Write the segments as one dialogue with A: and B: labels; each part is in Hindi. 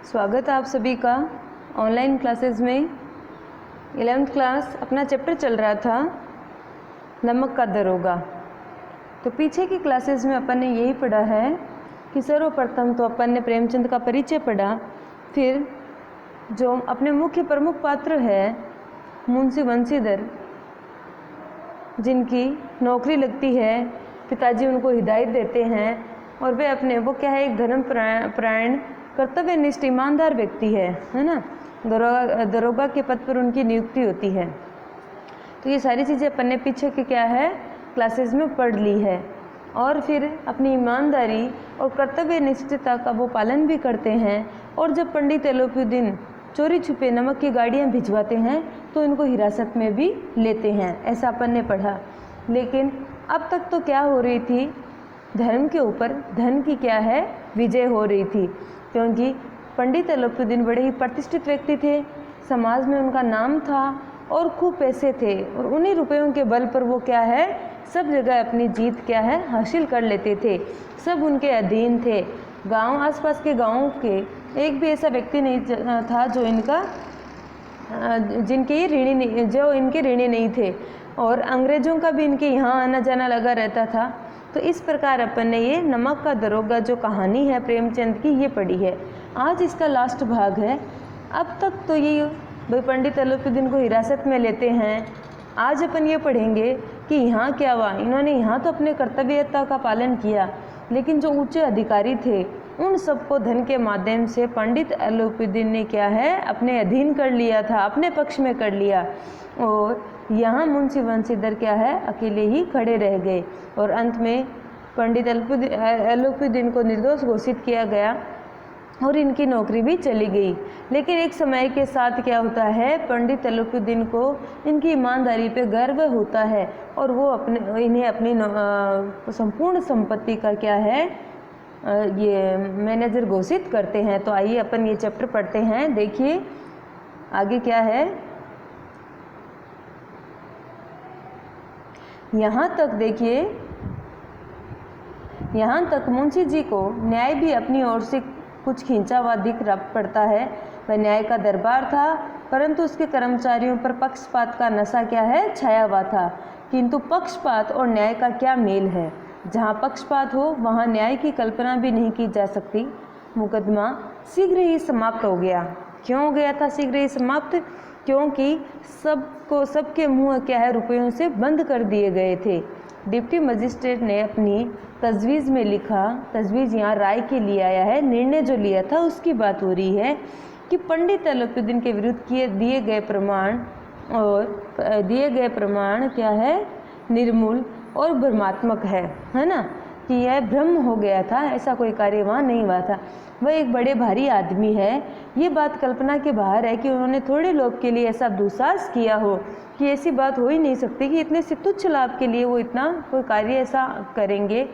A: स्वागत है आप सभी का ऑनलाइन क्लासेस में। 11th क्लास अपना चैप्टर चल रहा था नमक का दरोगा। तो पीछे की क्लासेस में अपन ने यही पढ़ा है कि सर्वप्रथम तो अपन ने प्रेमचंद का परिचय पढ़ा, फिर जो अपने मुख्य प्रमुख पात्र है मुंशी बंसीधर, जिनकी नौकरी लगती है, पिताजी उनको हिदायत देते हैं और वे अपने वो क्या है एक धर्म परायण कर्तव्यनिष्ठ ईमानदार व्यक्ति है ना। दरोगा के पद पर उनकी नियुक्ति होती है। तो ये सारी चीज़ें अपन ने पीछे के क्या है क्लासेस में पढ़ ली है और फिर अपनी ईमानदारी और कर्तव्यनिष्ठता का वो पालन भी करते हैं। और जब पंडित एलोपीदीन चोरी छुपे नमक की गाड़ियाँ भिजवाते हैं तो इनको हिरासत में भी लेते हैं, ऐसा अपन ने पढ़ा। लेकिन अब तक तो क्या हो रही थी, धर्म के ऊपर धन की क्या है विजय हो रही थी, क्योंकि पंडित एलोपीदीन बड़े ही प्रतिष्ठित व्यक्ति थे, समाज में उनका नाम था और खूब पैसे थे और उन्हीं रुपयों के बल पर वो क्या है सब जगह अपनी जीत क्या है हासिल कर लेते थे। सब उनके अधीन थे। गांव आसपास के गांवों के एक भी ऐसा व्यक्ति नहीं था जो इनके ऋणी नहीं थे और अंग्रेज़ों का भी इनके यहाँ आना जाना लगा रहता था। तो इस प्रकार अपन ने ये नमक का दरोगा जो कहानी है प्रेमचंद की ये पढ़ी है। आज इसका लास्ट भाग है। अब तक तो ये भाई पंडित एलोपीदीन को हिरासत में लेते हैं। आज अपन ये पढ़ेंगे कि यहाँ क्या हुआ। इन्होंने यहाँ तो अपने कर्तव्यता का पालन किया, लेकिन जो ऊंचे अधिकारी थे उन सबको धन के माध्यम से पंडित एलोपीदीन ने क्या है अपने अधीन कर लिया था, अपने पक्ष में कर लिया। और यहाँ मुंशी बंसीधर क्या है अकेले ही खड़े रह गए और अंत में पंडित एलोपीदीन को निर्दोष घोषित किया गया और इनकी नौकरी भी चली गई। लेकिन एक समय के साथ क्या होता है, पंडित एलोपीदीन को इनकी ईमानदारी पे गर्व होता है और वो इन्हें अपनी संपूर्ण संपत्ति का क्या है ये मैनेजर घोषित करते हैं। तो आइए अपन ये चैप्टर पढ़ते हैं। देखिए आगे क्या है। यहाँ तक देखिए, यहाँ तक मुंशी जी को न्याय भी अपनी ओर से कुछ खींचा हुआ दिख पड़ता है। वह न्याय का दरबार था, परंतु उसके कर्मचारियों पर पक्षपात का नशा क्या है छाया हुआ था। किंतु पक्षपात और न्याय का क्या मेल है। जहाँ पक्षपात हो वहाँ न्याय की कल्पना भी नहीं की जा सकती। मुकदमा शीघ्र ही समाप्त हो गया। क्यों हो गया था शीघ्र ही समाप्त? क्योंकि सबके मुंह क्या है रुपयों से बंद कर दिए गए थे। डिप्टी मजिस्ट्रेट ने अपनी तजवीज़ में लिखा, तजवीज़ यहाँ राय के लिए आया है, निर्णय जो लिया था उसकी बात हो रही है कि पंडित एलोपीदीन के विरुद्ध दिए गए प्रमाण क्या है निर्मूल और भ्रमात्मक है ना, कि यह भ्रम हो गया था, ऐसा कोई कार्य वहाँ नहीं हुआ था। वह एक बड़े भारी आदमी है। ये बात कल्पना के बाहर है कि उन्होंने थोड़े लोग के लिए ऐसा दुस्साहस किया हो कि ऐसी बात हो ही नहीं सकती कि इतने से तुच्छ लाभ के लिए वो इतना कोई कार्य ऐसा करेंगे।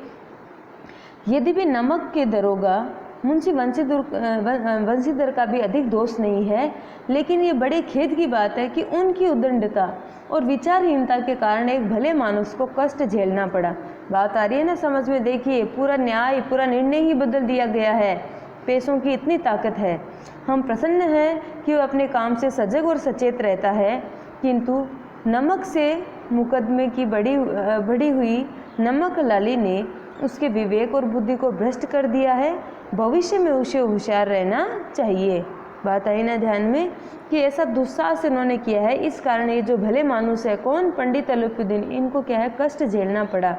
A: यदि भी नमक के दरोगा मुंशी बंसीधर का भी अधिक दोष नहीं है, लेकिन ये बड़े खेद की बात है कि उनकी उद्दंडता और विचारहीनता के कारण एक भले मानुष को कष्ट झेलना पड़ा। बात आ रही है ना समझ में। देखिए पूरा न्याय, पूरा निर्णय ही बदल दिया गया है। पैसों की इतनी ताकत है। हम प्रसन्न हैं कि वो अपने काम से सजग और सचेत रहता है, किंतु नमक से मुकदमे की बढ़ी हुई नमक लाली ने उसके विवेक और बुद्धि को भ्रष्ट कर दिया है। भविष्य में उसे होशियार रहना चाहिए। बात आई ना ध्यान में कि ऐसा दुस्साहस इन्होंने किया है, इस कारण ये जो भले मानुष है कौन पंडित एलोपीदीन, इनको क्या है कष्ट झेलना पड़ा।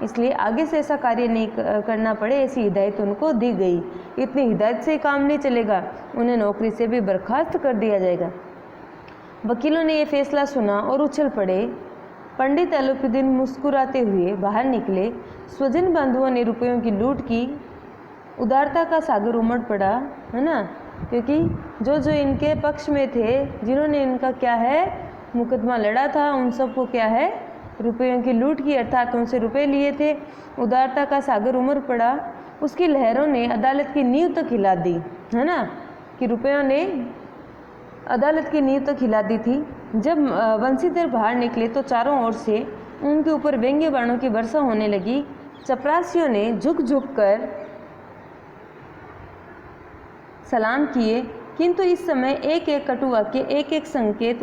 A: इसलिए आगे से ऐसा कार्य नहीं करना पड़े, ऐसी हिदायत उनको दी गई। इतनी हिदायत से काम नहीं चलेगा, उन्हें नौकरी से भी बर्खास्त कर दिया जाएगा। वकीलों ने यह फैसला सुना और उछल पड़े। पंडित एलोपीदीन मुस्कुराते हुए बाहर निकले। स्वजन बंधुओं ने रुपयों की लूट की। उदारता का सागर उमड़ पड़ा है ना, क्योंकि जो इनके पक्ष में थे, जिन्होंने इनका क्या है मुकदमा लड़ा था, उन सबको क्या है रुपयों की लूट की, अर्थात उनसे रुपए लिए थे। उदारता का सागर उमड़ पड़ा। उसकी लहरों ने अदालत की नींव तक हिला दी है ना, कि रुपयों ने अदालत की नींव तक हिला दी थी। जब बंसीधर बाहर निकले तो चारों ओर से उनके ऊपर व्यंग्य बाणों की वर्षा होने लगी। चपरासियों ने झुक झुक कर सलाम किए, किंतु इस समय एक एक कटु वाक्य, एक एक संकेत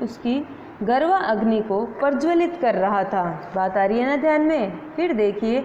A: उसकी गर्वा अग्नि को प्रज्वलित कर रहा था। बात आ रही है ना ध्यान में। फिर देखिए,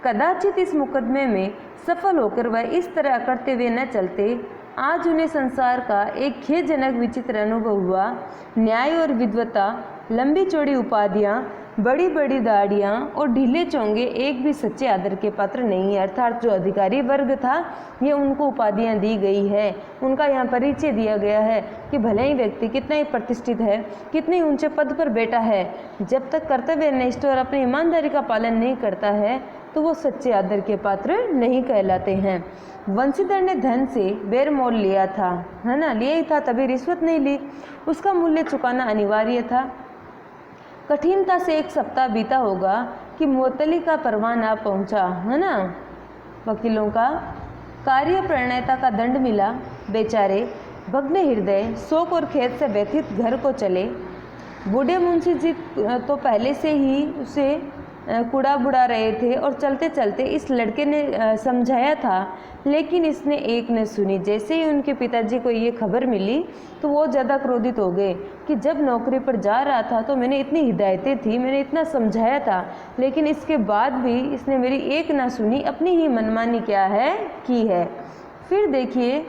A: कदाचित इस मुकदमे में सफल होकर वह इस तरह करते हुए न चलते, आज उन्हें संसार का एक खेदजनक विचित्र अनुभव हुआ। न्याय और विद्वता, लंबी चौड़ी उपाधियाँ, बड़ी बड़ी दाढ़ियाँ और ढीले चोंगे एक भी सच्चे आदर के पात्र नहीं है। अर्थात जो अधिकारी वर्ग था, ये उनको उपाधियाँ दी गई है, उनका यहाँ परिचय दिया गया है कि भले ही व्यक्ति कितना ही प्रतिष्ठित है, कितने ऊंचे पद पर बैठा है, जब तक कर्तव्यनिष्ठ और अपनी ईमानदारी का पालन नहीं करता है तो वो सच्चे आदर के पात्र नहीं कहलाते हैं। वंशीधर ने धन से बेर मोल लिया था, है ना, लिया ही था, तभी रिश्वत नहीं ली, उसका मूल्य चुकाना अनिवार्य था। कठिनता से 1 सप्ताह बीता होगा कि मुअत्तली का परवान आ पहुंचा, है ना। वकीलों का कार्य प्रणयता का दंड मिला। बेचारे भग्न हृदय, शोक और खेद से व्यथित घर को चले। बूढ़े मुंशी जी तो पहले से ही उसे कूड़ा बुड़ा रहे थे और चलते चलते इस लड़के ने समझाया था, लेकिन इसने एक न सुनी। जैसे ही उनके पिताजी को ये खबर मिली तो वो ज़्यादा क्रोधित हो गए कि जब नौकरी पर जा रहा था तो मैंने इतनी हिदायतें थी, मैंने इतना समझाया था, लेकिन इसके बाद भी इसने मेरी एक ना सुनी, अपनी ही मनमानी क्या है की है। फिर देखिए,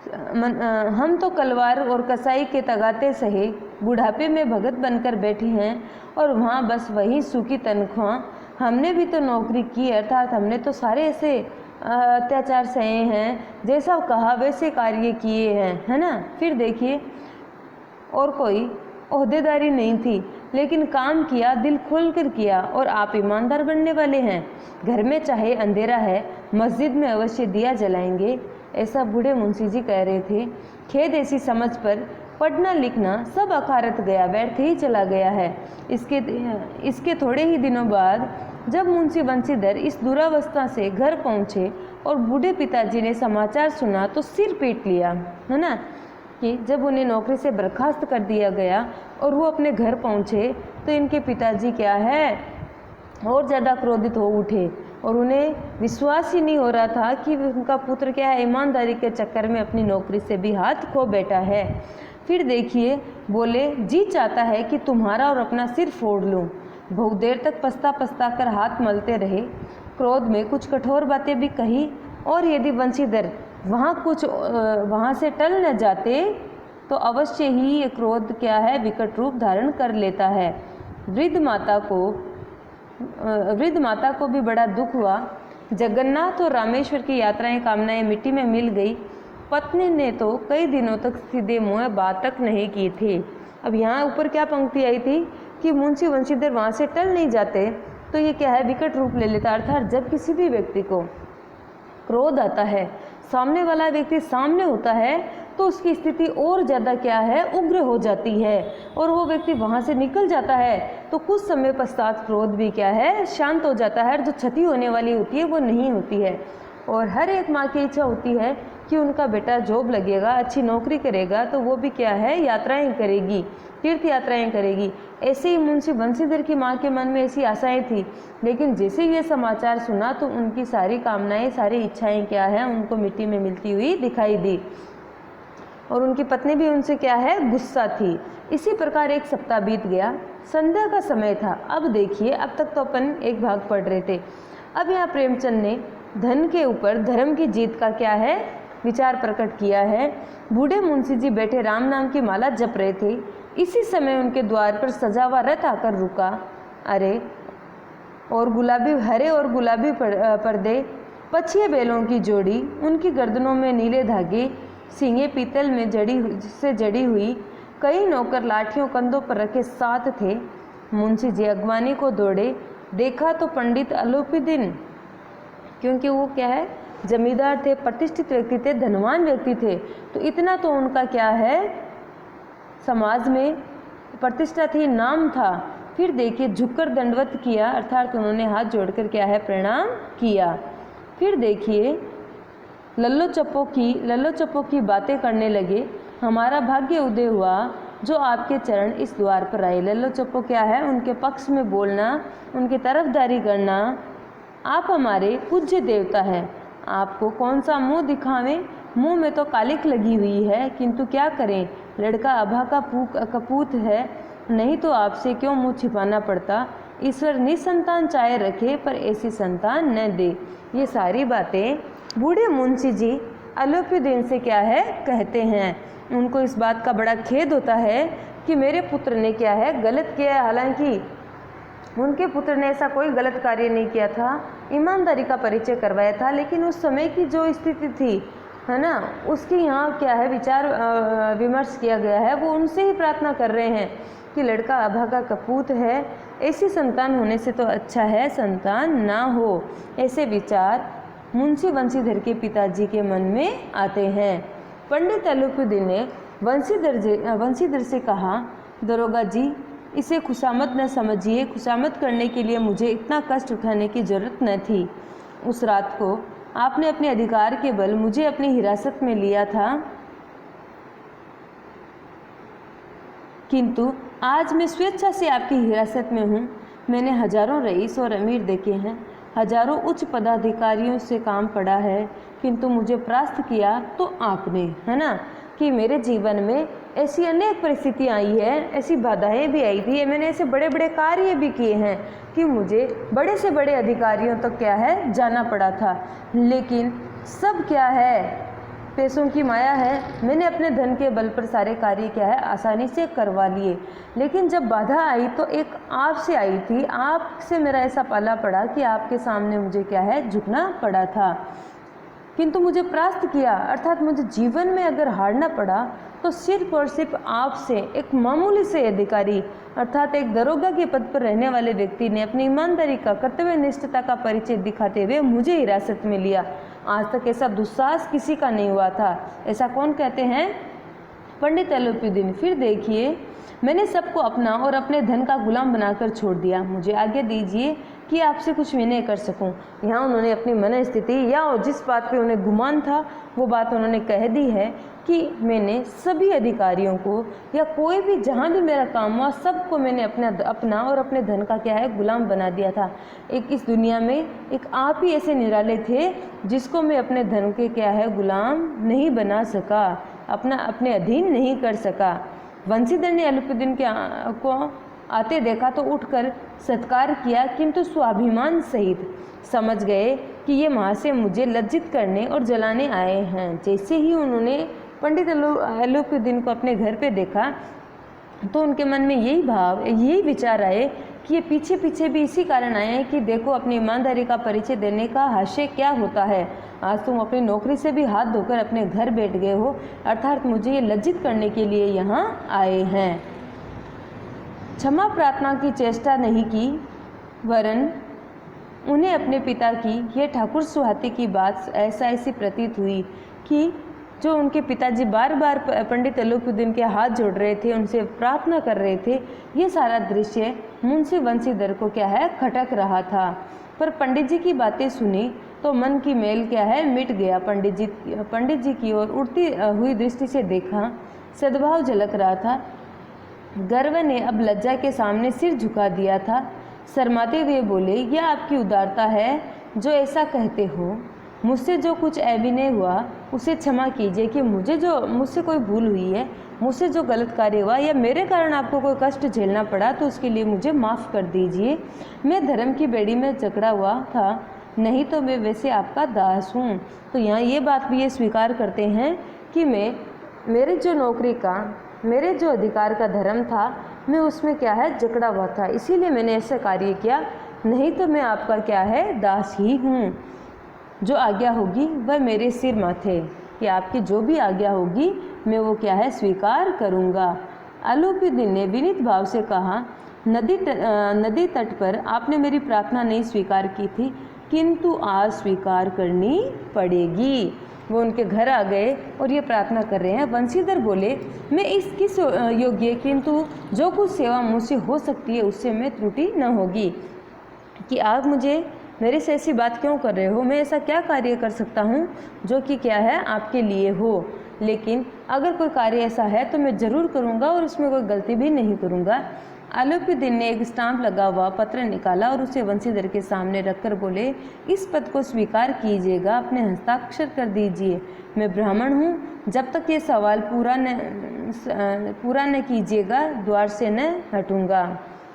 A: हम तो कलवार और कसाई के तगाते सहे बुढ़ापे में भगत बनकर बैठे हैं और वहाँ बस वही सूखी तनख्वाह। हमने भी तो नौकरी की, अर्थात हमने तो सारे ऐसे अत्याचार सहे हैं, जैसा कहा वैसे कार्य किए हैं, है ना। फिर देखिए, और कोई ओहदेदारी नहीं थी, लेकिन काम किया, दिल खोल कर किया, और आप ईमानदार बनने वाले हैं। घर में चाहे अंधेरा है, मस्जिद में अवश्य दिया जलाएंगे, ऐसा बूढ़े मुंशी जी कह रहे थे। खेद ऐसी समझ पर पढ़ना लिखना सब अकारत गया, व्यर्थ ही चला गया है। इसके थोड़े ही दिनों बाद जब मुंशी वंशीधर इस दुरावस्था से घर पहुँचे और बूढ़े पिताजी ने समाचार सुना तो सिर पीट लिया, है ना, कि जब उन्हें नौकरी से बर्खास्त कर दिया गया और वो अपने घर पहुँचे तो इनके पिताजी क्या है और ज़्यादा क्रोधित हो उठे और उन्हें विश्वास ही नहीं हो रहा था कि उनका पुत्र क्या है, ईमानदारी के चक्कर में अपनी नौकरी से भी हाथ खो बैठा है। फिर देखिए, बोले, जी चाहता है कि तुम्हारा और अपना सिर फोड़ लूँ। बहुत देर तक पछता पछता कर हाथ मलते रहे। क्रोध में कुछ कठोर बातें भी कही, और यदि वंशीधर वहाँ से टल न जाते तो अवश्य ही ये क्रोध क्या है, विकट रूप धारण कर लेता है। वृद्ध माता को भी बड़ा दुख हुआ। जगन्नाथ और रामेश्वर की यात्राएं कामनाएं मिट्टी में मिल गई। पत्नी ने तो कई दिनों तक सीधे मुँह बात तक नहीं की थी। अब यहाँ ऊपर क्या पंक्ति आई थी कि मुंशी वंशीधर वहाँ से टल नहीं जाते तो ये क्या है, विकट रूप ले लेता। अर्थात जब किसी भी व्यक्ति को क्रोध आता है, सामने वाला व्यक्ति सामने होता है तो उसकी स्थिति और ज़्यादा क्या है, उग्र हो जाती है, और वो व्यक्ति वहाँ से निकल जाता है तो कुछ समय पश्चात क्रोध भी क्या है, शांत हो जाता है। जो क्षति होने वाली होती है वो नहीं होती है। और हर एक माँ की इच्छा होती है कि उनका बेटा जॉब लगेगा, अच्छी नौकरी करेगा तो वो भी क्या है, यात्राएं करेगी, तीर्थ यात्राएं करेगी। ऐसे ही मुंशी बंशीधर की माँ के मन में ऐसी आशाएं थी, लेकिन जैसे ये समाचार सुना तो उनकी सारी कामनाएं, सारी इच्छाएं क्या है, उनको मिट्टी में मिलती हुई दिखाई दी। और उनकी पत्नी भी उनसे क्या है, गुस्सा थी। इसी प्रकार 1 सप्ताह बीत गया। संध्या का समय था। अब देखिए, अब तक तो अपन एक भाग पढ़ रहे थे। अब यहाँ प्रेमचंद ने धन के ऊपर धर्म की जीत का क्या है, विचार प्रकट किया है। बूढ़े मुंशी जी बैठे राम नाम की माला जप रहे थे। इसी समय उनके द्वार पर सजा हुआ रथ आकर रुका। अरे और हरे और गुलाबी पर्दे, पछिए बैलों की जोड़ी, उनकी गर्दनों में नीले धागे, सींगे पीतल में जड़ी हुई, कई नौकर लाठियों कंधों पर रखे साथ थे। मुंशी जी अगवानी को दौड़े। देखा तो पंडित अलूपीदीन, क्योंकि वो क्या है, जमींदार थे, प्रतिष्ठित व्यक्ति थे, धनवान व्यक्ति थे, तो इतना तो उनका क्या है, समाज में प्रतिष्ठा थी, नाम था। फिर देखिए, झुककर दंडवत किया, अर्थात उन्होंने हाथ जोड़कर क्या है, प्रणाम किया। फिर देखिए, लल्लो चप्पो की बातें करने लगे। हमारा भाग्य उदय हुआ जो आपके चरण इस द्वार पर आए। लल्लो चप्पो क्या है, उनके पक्ष में बोलना, उनकी तरफदारी करना। आप हमारे पूज्य देवता हैं, आपको कौन सा मुंह दिखावें, मुंह में तो कालिक लगी हुई है, किंतु क्या करें, लड़का अभा का कपूत है, नहीं तो आपसे क्यों मुंह छिपाना पड़ता। ईश्वर निसंतान चाहे रखे, पर ऐसी संतान न दे। ये सारी बातें बूढ़े मुंशी जी अलौकिक से क्या है कहते हैं। उनको इस बात का बड़ा खेद होता है कि मेरे पुत्र ने क्या है गलत किया है। हालांकि उनके पुत्र ने ऐसा कोई गलत कार्य नहीं किया था, ईमानदारी का परिचय करवाया था, लेकिन उस समय की जो स्थिति थी है ना, उसकी यहाँ क्या है विचार विमर्श किया गया है। वो उनसे ही प्रार्थना कर रहे हैं कि लड़का अभागा कपूत है, ऐसी संतान होने से तो अच्छा है संतान ना हो। ऐसे विचार मुंशी वंशीधर के पिताजी के मन में आते हैं। पंडित अलौकिक ने वंशीधर से कहा, दरोगा जी, इसे खुशामद न समझिए, खुशामद करने के लिए मुझे इतना कष्ट उठाने की जरूरत न थी। उस रात को आपने अपने अधिकार के बल मुझे अपनी हिरासत में लिया था, किंतु आज मैं स्वेच्छा से आपकी हिरासत में हूँ। मैंने हजारों रईस और अमीर देखे हैं, हजारों उच्च पदाधिकारियों से काम पड़ा है, किंतु मुझे परास्त किया तो आपने, है ना, कि मेरे जीवन में ऐसी अनेक परिस्थितियाँ आई है, ऐसी बाधाएं भी आई थी, मैंने ऐसे बड़े बड़े कार्य भी किए हैं कि मुझे बड़े से बड़े अधिकारियों तक क्या है जाना पड़ा था। लेकिन सब क्या है पैसों की माया है। मैंने अपने धन के बल पर सारे कार्य क्या है आसानी से करवा लिए, लेकिन जब बाधा आई तो एक आपसे आई थी। आपसे मेरा ऐसा पाला पड़ा कि आपके सामने मुझे क्या है झुकना पड़ा था, किंतु मुझे परास्त किया। अर्थात मुझे जीवन में अगर हारना पड़ा तो सिर्फ और सिर्फ आपसे, एक मामूली से अधिकारी अर्थात एक दरोगा के पद पर रहने वाले व्यक्ति ने अपनी ईमानदारी का, कर्तव्य निष्ठता का परिचय दिखाते हुए मुझे हिरासत में लिया। आज तक ऐसा दुस्साहस किसी का नहीं हुआ था। ऐसा कौन कहते हैं? पंडित अलौकिक। फिर देखिए, मैंने सबको अपना और अपने धन का गुलाम बनाकर छोड़ दिया। मुझे आज्ञा दीजिए कि आपसे कुछ विनय कर सकूं। यहाँ उन्होंने अपनी मन स्थिति या जिस बात पे उन्हें गुमान था वो बात उन्होंने कह दी है कि मैंने सभी अधिकारियों को या कोई भी जहाँ भी मेरा काम हुआ सबको मैंने अपना और अपने धन का क्या है गुलाम बना दिया था। एक इस दुनिया में एक आप ही ऐसे निराले थे जिसको मैं अपने धन के क्या है गुलाम नहीं बना सका, अपने अधीन नहीं कर सका। वंशीधर ने अलौकिक को आते देखा तो उठकर सत्कार किया, किंतु स्वाभिमान सहित समझ गए कि ये महाशय मुझे लज्जित करने और जलाने आए हैं। जैसे ही उन्होंने पंडित अलौकिक को अपने घर पे देखा तो उनके मन में यही विचार आए कि ये पीछे पीछे भी इसी कारण आए हैं कि देखो अपनी ईमानदारी का परिचय देने का हास्य क्या होता है। आज तुम अपनी नौकरी से भी हाथ धोकर अपने घर बैठ गए हो, अर्थात मुझे ये लज्जित करने के लिए यहाँ आए हैं। क्षमा प्रार्थना की चेष्टा नहीं की, वरन उन्हें अपने पिता की यह ठाकुर सुहाते की बात ऐसी प्रतीत हुई कि जो उनके पिताजी बार बार पंडित अलौकिक के हाथ जोड़ रहे थे, उनसे प्रार्थना कर रहे थे, ये सारा दृश्य मुंशी वंशीधर को क्या है खटक रहा था। पर पंडित जी की बातें सुनी तो मन की मेल क्या है मिट गया। पंडित जी की ओर उड़ती हुई दृष्टि से देखा, सद्भाव झलक रहा था। गर्व ने अब लज्जा के सामने सिर झुका दिया था। शर्माते हुए बोले, यह आपकी उदारता है जो ऐसा कहते हो। मुझसे जो कुछ अविनय हुआ उसे क्षमा कीजिए कि मुझसे कोई भूल हुई है, मुझसे जो गलत कार्य हुआ या मेरे कारण आपको कोई कष्ट झेलना पड़ा तो उसके लिए मुझे माफ़ कर दीजिए। मैं धर्म की बेड़ी में जकड़ा हुआ था, नहीं तो मैं वैसे आपका दास हूँ। तो यहाँ ये बात भी ये स्वीकार करते हैं कि मेरे जो नौकरी का, मेरे जो अधिकार का धर्म था, मैं उसमें क्या है जकड़ा हुआ था, इसीलिए मैंने ऐसा कार्य किया, नहीं तो मैं आपका क्या है दास ही हूँ। जो आज्ञा होगी वह मेरे सिर माथे, कि आपकी जो भी आज्ञा होगी मैं वो क्या है स्वीकार करूँगा। अलौकिक ने विनीत भाव से कहा, नदी तट पर आपने मेरी प्रार्थना नहीं स्वीकार की थी, किंतु आज स्वीकार करनी पड़ेगी। वो उनके घर आ गए और ये प्रार्थना कर रहे हैं। वंशीधर बोले, मैं किस योग्य, किंतु जो कुछ सेवा मुझसे हो सकती है उससे मैं त्रुटि न होगी। कि आप मुझे मेरे से ऐसी बात क्यों कर रहे हो? मैं ऐसा क्या कार्य कर सकता हूँ जो कि क्या है आपके लिए हो, लेकिन अगर कोई कार्य ऐसा है तो मैं ज़रूर करूँगा और उसमें कोई गलती भी नहीं करूँगा। आलोपीदीन ने एक स्टाम्प लगा हुआ पत्र निकाला और उसे वंशीधर के सामने रखकर बोले, इस पद को स्वीकार कीजिएगा, अपने हस्ताक्षर कर दीजिए। मैं ब्राह्मण हूँ, जब तक ये सवाल पूरा न कीजिएगा द्वार से न हटूंगा,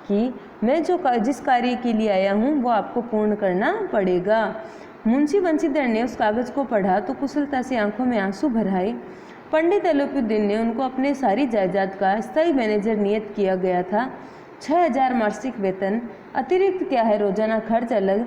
A: कि मैं जिस कार्य के लिए आया हूँ वो आपको पूर्ण करना पड़ेगा। मुंशी वंशीधर ने उस कागज को पढ़ा तो कुशलता से आंखों में आंसू भर आए। पंडित आलोपीदीन ने उनको अपने सारी जायदाद का स्थायी मैनेजर नियत किया गया था। 6000 मासिक वेतन, अतिरिक्त क्या है रोजाना खर्च अलग,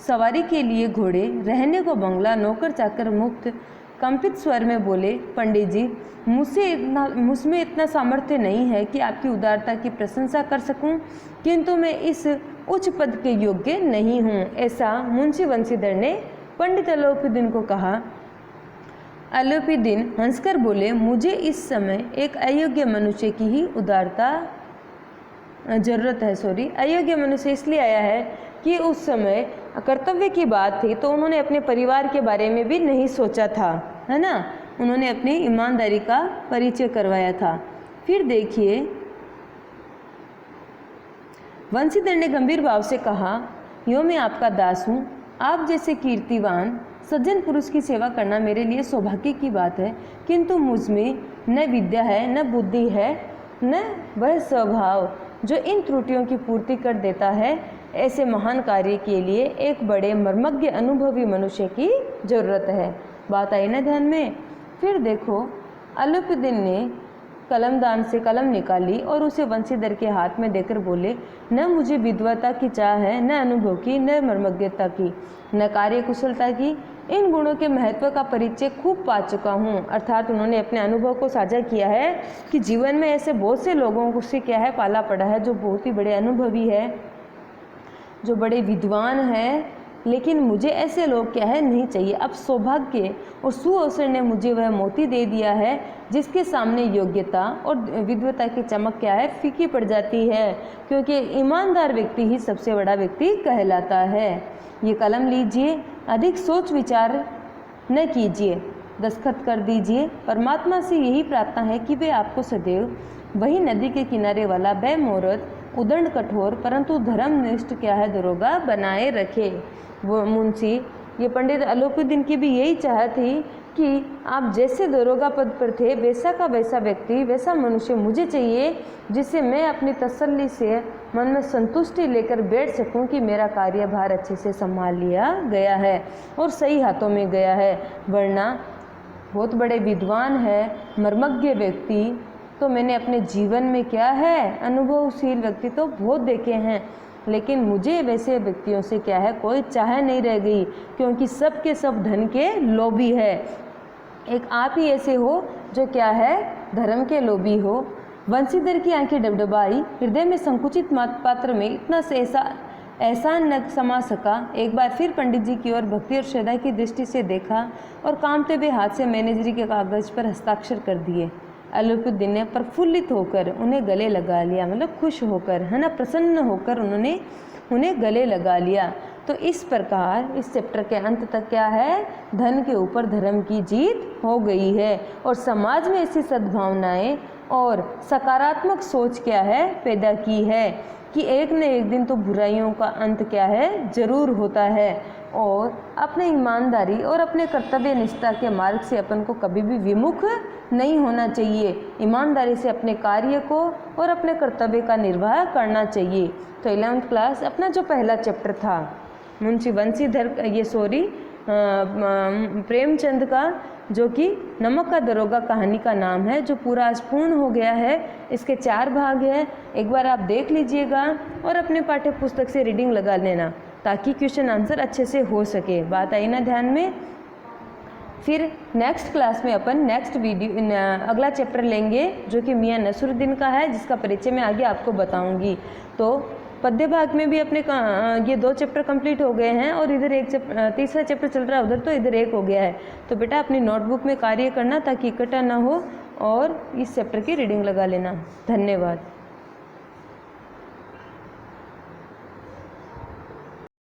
A: सवारी के लिए घोड़े, रहने को बंगला, नौकर चाकर मुफ्त। कंपित स्वर में बोले, पंडित जी, मुझमें इतना सामर्थ्य नहीं है कि आपकी उदारता की प्रशंसा कर सकूं, किंतु मैं इस उच्च पद के योग्य नहीं हूं। ऐसा मुंशी वंशीधर ने पंडित आलोपीदीन को कहा। आलोपीदीन हंसकर बोले, मुझे इस समय एक अयोग्य मनुष्य की ही उदारता जरूरत है। अयोग्य मनुष्य इसलिए आया है कि उस समय कर्तव्य की बात थी तो उन्होंने अपने परिवार के बारे में भी नहीं सोचा था, है ना। उन्होंने अपनी ईमानदारी का परिचय करवाया था। फिर देखिए, वंशीधर ने गंभीर भाव से कहा, यो मैं आपका दास हूँ। आप जैसे कीर्तिवान सज्जन पुरुष की सेवा करना मेरे लिए सौभाग्य की बात है, किंतु मुझमें न विद्या है, न बुद्धि है, न वह स्वभाव जो इन त्रुटियों की पूर्ति कर देता है। ऐसे महान कार्य के लिए एक बड़े मर्मज्ञ अनुभवी मनुष्य की जरूरत है। बात आई ना ध्यान में। फिर देखो, आलोपीदीन ने कलमदान से कलम निकाली और उसे वंशीधर के हाथ में देकर बोले, न मुझे विद्वता की चाह है, न अनुभव की, न मर्मज्ञता की, न कार्य कुशलता की। इन गुणों के महत्व का परिचय खूब पा चुका हूँ। अर्थात उन्होंने अपने अनुभव को साझा किया है कि जीवन में ऐसे बहुत से लोगों से क्या है पाला पड़ा है जो बहुत ही बड़े अनुभवी है, जो बड़े विद्वान हैं, लेकिन मुझे ऐसे लोग क्या है नहीं चाहिए। अब सौभाग्य और सुअवसर ने मुझे वह मोती दे दिया है जिसके सामने योग्यता और विद्वता की चमक क्या है फीकी पड़ जाती है, क्योंकि ईमानदार व्यक्ति ही सबसे बड़ा व्यक्ति कहलाता है। ये कलम लीजिए, अधिक सोच विचार न कीजिए, दस्तखत कर दीजिए। परमात्मा से यही प्रार्थना है कि वे आपको सदैव वही नदी के किनारे वाला बेमुहूर्त उदंड कठोर परंतु धर्मनिष्ठ क्या है दरोगा बनाए रखे। वो मुंशी ये पंडित आलोपीदीन की भी यही चाह थी कि आप जैसे दरोगा पद पर थे वैसा का वैसा व्यक्ति, वैसा मनुष्य मुझे चाहिए, जिससे मैं अपनी तसल्ली से मन में संतुष्टि लेकर बैठ सकूं कि मेरा कार्यभार अच्छे से संभाल लिया गया है और सही हाथों में गया है। वरना बहुत बड़े विद्वान है, मर्मज्ञ व्यक्ति तो मैंने अपने जीवन में क्या है अनुभवशील व्यक्ति तो बहुत देखे हैं, लेकिन मुझे वैसे व्यक्तियों से क्या है कोई चाह नहीं रह गई, क्योंकि सब के सब धन के लोभी है। एक आप ही ऐसे हो जो क्या है धर्म के लोभी हो। वंशीधर की आंखें डबडबाई, हृदय में संकुचित पात्र में इतना से एहसान न समा सका। एक बार फिर पंडित जी की ओर भक्ति और श्रद्धा की दृष्टि से देखा और कामते हुए हाथ से मैनेजरी के कागज पर हस्ताक्षर कर दिए। आलोपीदीन ने प्रफुल्लित होकर उन्हें गले लगा लिया, मतलब खुश होकर, है ना, प्रसन्न होकर उन्होंने उन्हें गले लगा लिया। तो इस प्रकार इस चैप्टर के अंत तक क्या है, धन के ऊपर धर्म की जीत हो गई है और समाज में ऐसी सद्भावनाएं और सकारात्मक सोच क्या है पैदा की है कि एक न एक दिन तो बुराइयों का अंत क्या है जरूर होता है। और अपने ईमानदारी और अपने कर्तव्य निष्ठा के मार्ग से अपन को कभी भी विमुख नहीं होना चाहिए। ईमानदारी से अपने कार्य को और अपने कर्तव्य का निर्वाह करना चाहिए। तो 11th क्लास अपना जो पहला चैप्टर था मुंशी वंशीधर प्रेमचंद का, जो कि नमक का दरोगा कहानी का नाम है, जो पूरा आज पूर्ण हो गया है। इसके 4 भाग हैं, एक बार आप देख लीजिएगा और अपने पाठ्य पुस्तक से रीडिंग लगा लेना ताकि क्वेश्चन आंसर अच्छे से हो सके। बात आई ना ध्यान में। फिर नेक्स्ट क्लास में अपन नेक्स्ट अगला चैप्टर लेंगे जो कि मियाँ नसरुद्दीन का है, जिसका परिचय मैं आगे आपको बताऊंगी। तो पद्य भाग में भी अपने ये 2 चैप्टर कंप्लीट हो गए हैं और इधर एक तीसरा चैप्टर चल रहा है, उधर तो इधर एक हो गया है। तो बेटा अपनी नोटबुक में कार्य करना ताकि इकट्ठा ना हो और इस चैप्टर की रीडिंग लगा लेना। धन्यवाद।